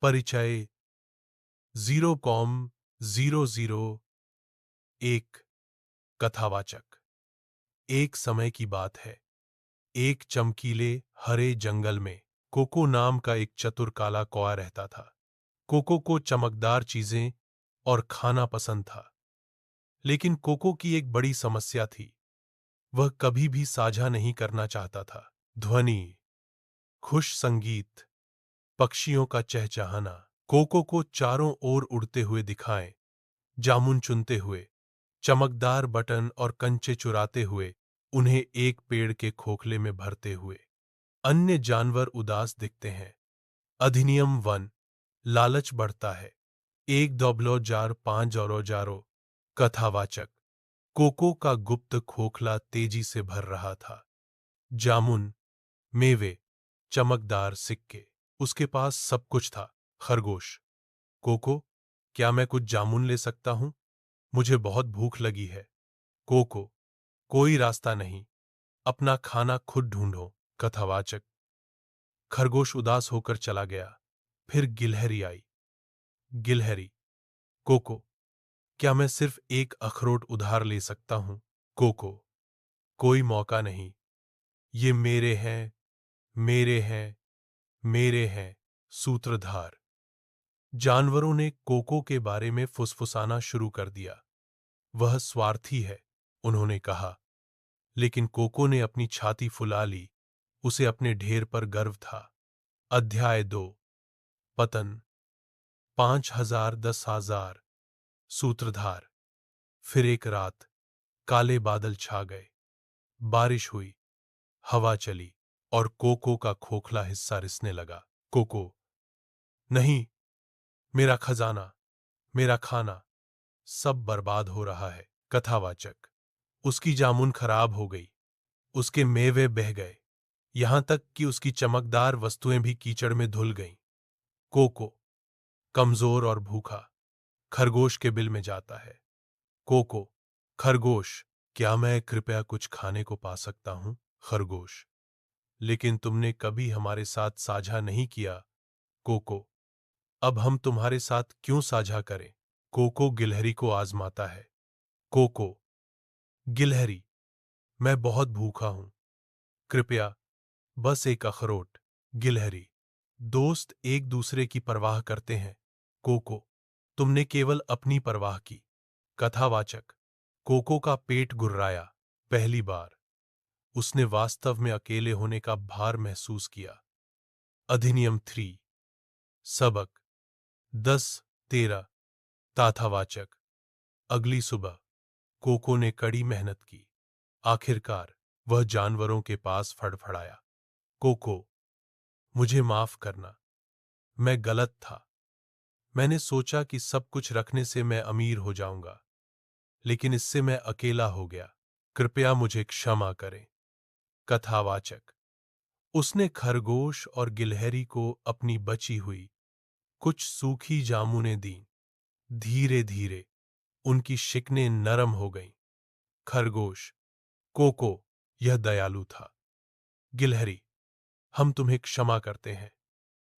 परिचय 0,001 कथावाचक। एक समय की बात है। एक चमकीले हरे जंगल में कोको नाम का एक चतुर काला कौआ रहता था। कोको को चमकदार चीजें और खाना पसंद था, लेकिन कोको की एक बड़ी समस्या थी। वह कभी भी साझा नहीं करना चाहता था। ध्वनि, खुश संगीत, पक्षियों का चहचहाना कोको को चारों ओर उड़ते हुए दिखाएं, जामुन चुनते हुए, चमकदार बटन और कंचे चुराते हुए, उन्हें एक पेड़ के खोखले में भरते हुए। अन्य जानवर उदास दिखते हैं। अधिनियम 1, लालच बढ़ता है। 1,5 कथावाचक। कोको का गुप्त खोखला तेजी से भर रहा था। जामुन, मेवे, चमकदार सिक्के, उसके पास सब कुछ था। खरगोश, कोको, क्या मैं कुछ जामुन ले सकता हूं? मुझे बहुत भूख लगी है। कोको, कोई रास्ता नहीं, अपना खाना खुद ढूंढो। कथावाचक। खरगोश उदास होकर चला गया। फिर गिलहरी आई। गिलहरी, कोको, क्या मैं सिर्फ एक अखरोट उधार ले सकता हूं? कोको, कोई मौका नहीं, ये मेरे हैं, मेरे हैं, मेरे हैं। सूत्रधार। जानवरों ने कोको के बारे में फुसफुसाना शुरू कर दिया। वह स्वार्थी है, उन्होंने कहा। लेकिन कोको ने अपनी छाती फुला ली। उसे अपने ढेर पर गर्व था। अध्याय 2, पतन। 5,000 10,000। सूत्रधार। फिर एक रात काले बादल छा गए। बारिश हुई, हवा चली और कोको का खोखला हिस्सा रिसने लगा। कोको, नहीं, मेरा खजाना, मेरा खाना, सब बर्बाद हो रहा है। कथावाचक। उसकी जामुन खराब हो गई, उसके मेवे बह गए, यहां तक कि उसकी चमकदार वस्तुएं भी कीचड़ में धुल गईं। कोको, कमजोर और भूखा, खरगोश के बिल में जाता है। कोको, खरगोश, क्या मैं कृपया कुछ खाने को पा सकता हूं? खरगोश, लेकिन तुमने कभी हमारे साथ साझा नहीं किया। कोको, अब हम तुम्हारे साथ क्यों साझा करें? कोको गिलहरी को आजमाता है। कोको, गिलहरी, मैं बहुत भूखा हूं, कृपया बस एक अखरोट। गिलहरी, दोस्त एक दूसरे की परवाह करते हैं। कोको, तुमने केवल अपनी परवाह की। कथावाचक। कोको का पेट गुर्राया। पहली बार उसने वास्तव में अकेले होने का भार महसूस किया। अधिनियम 3, सबक 10-13। ताथावाचक। अगली सुबह कोको ने कड़ी मेहनत की। आखिरकार वह जानवरों के पास फड़फड़ाया। कोको, मुझे माफ करना, मैं गलत था। मैंने सोचा कि सब कुछ रखने से मैं अमीर हो जाऊंगा, लेकिन इससे मैं अकेला हो गया। कृपया मुझे क्षमा करें। कथावाचक। उसने खरगोश और गिलहरी को अपनी बची हुई कुछ सूखी जामुनें दीं। धीरे धीरे उनकी शिकनें नरम हो गईं। खरगोश, कोको, यह दयालु था। गिलहरी, हम तुम्हें क्षमा करते हैं।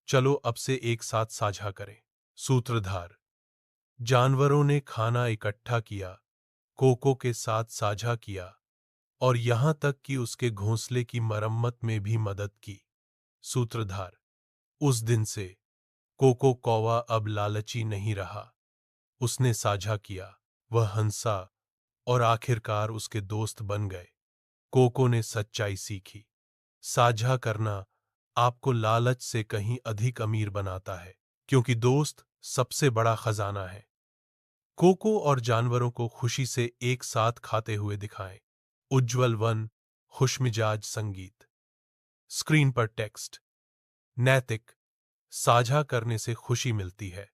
चलो अब से एक साथ साझा करें। सूत्रधार। जानवरों ने खाना इकट्ठा किया, कोको के साथ साझा किया और यहां तक कि उसके घोंसले की मरम्मत में भी मदद की। सूत्रधार। उस दिन से कोको कौवा अब लालची नहीं रहा। उसने साझा किया, वह हंसा और आखिरकार उसके दोस्त बन गए। कोको ने सच्चाई सीखी। साझा करना आपको लालच से कहीं अधिक अमीर बनाता है, क्योंकि दोस्त सबसे बड़ा खजाना है। कोको और जानवरों को खुशी से एक साथ खाते हुए दिखाएं। उज्ज्वल वन, खुशमिजाज संगीत। स्क्रीन पर टेक्स्ट। नैतिक, साझा करने से खुशी मिलती है।